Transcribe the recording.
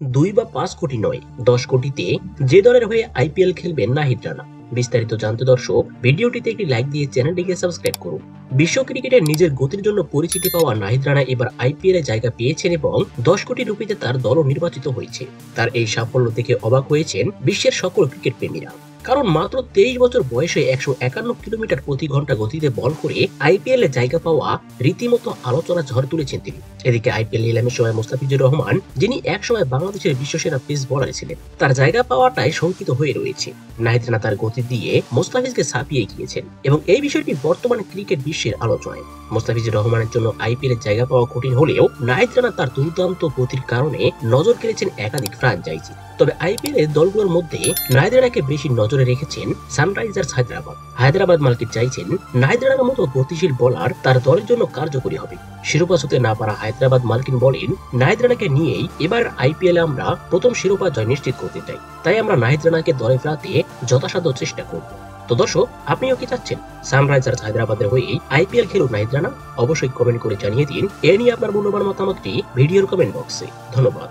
2 বা 5 কোটি নয়, 10 কোটিতে যে দলের হয়ে আইপিএল খেলবেন নাহিদ রানা? বিস্তারিত জানতে দর্শক ভিডিওটিতে একটি লাইক দিয়ে চ্যানেলটিকে সাবস্ক্রাইব করুন। বিশ্ব ক্রিকেটে নিজের গতির জন্য পরিচিতি পাওয়া নাহিদ রানা এবার আইপিএল এ জায়গা পেয়েছেন এবং 10 কোটি রুপিতে তার দলও নির্বাচিত হয়েছে। তার এই সাফল্য দেখে অবাক হয়েছেন বিশ্বের সকল ক্রিকেট প্রেমীরা। কারণ মাত্র 23 বছর বয়সে 151 কিলোমিটার প্রতি ঘন্টা গতিতে বল করে আইপিএল এ জায়গা পাওয়া রীতিমতো আলোচনা ঝড় তুলেছেন তিনি। এদিকে আইপিএল নিলামের সময় মোস্তাফিজুর রহমান, যিনি একসময় বাংলাদেশের বিশ্বসেরা পেস বোলার ছিলেন, তার জায়গা পাওয়াটাই শঙ্কিত হয়ে রয়েছে। নাহিদ রানা তার গতি দিয়ে মোস্তাফিজকে ছাপিয়ে গিয়েছেন এবং এই বিষয়টি বর্তমানে ক্রিকেট বিশ্বের আলোচনায়। মোস্তাফিজুর রহমানের জন্য আইপিএল এর জায়গা পাওয়া কঠিন হলেও নাহিদ রানা তার দুর্দান্ত গতির কারণে নজর কেড়েছেন একাধিক ফ্র্যাঞ্চাইজি। তবে আইপিএল এর দলগুলোর মধ্যে নাহিদ রানাকে বেশি নজরে রেখেছেন সানরাইজার্স হায়দ্রাবাদ মালিক চাইছেন নাহিদ রানার মতো গতিশীল বোলার তার দলের জন্য কার্যকরী হবে। শিরোপা ছুঁতে না পারা হায়দ্রাবাদ মালিক বলেন, নাহিদ রানাকে নিয়েই এবার আইপিএল আমরা প্রথম শিরোপা জয় নিশ্চিত করতে চাই, তাই আমরা নাহিদ রানাকে দলে ফেরাতে যথাসাধ্য চেষ্টা করব। তো দর্শক, আপনিও কি চাচ্ছেন সানরাইজার্স হায়দ্রাবাদের হয়ে আইপিএল খেলুন নাহিদ রানা? অবশ্যই কমেন্ট করে জানিয়ে দিন। এ নিয়ে আপনার মূল্যবান মতামতটি ভিডিওর কমেন্ট বক্সে। ধন্যবাদ।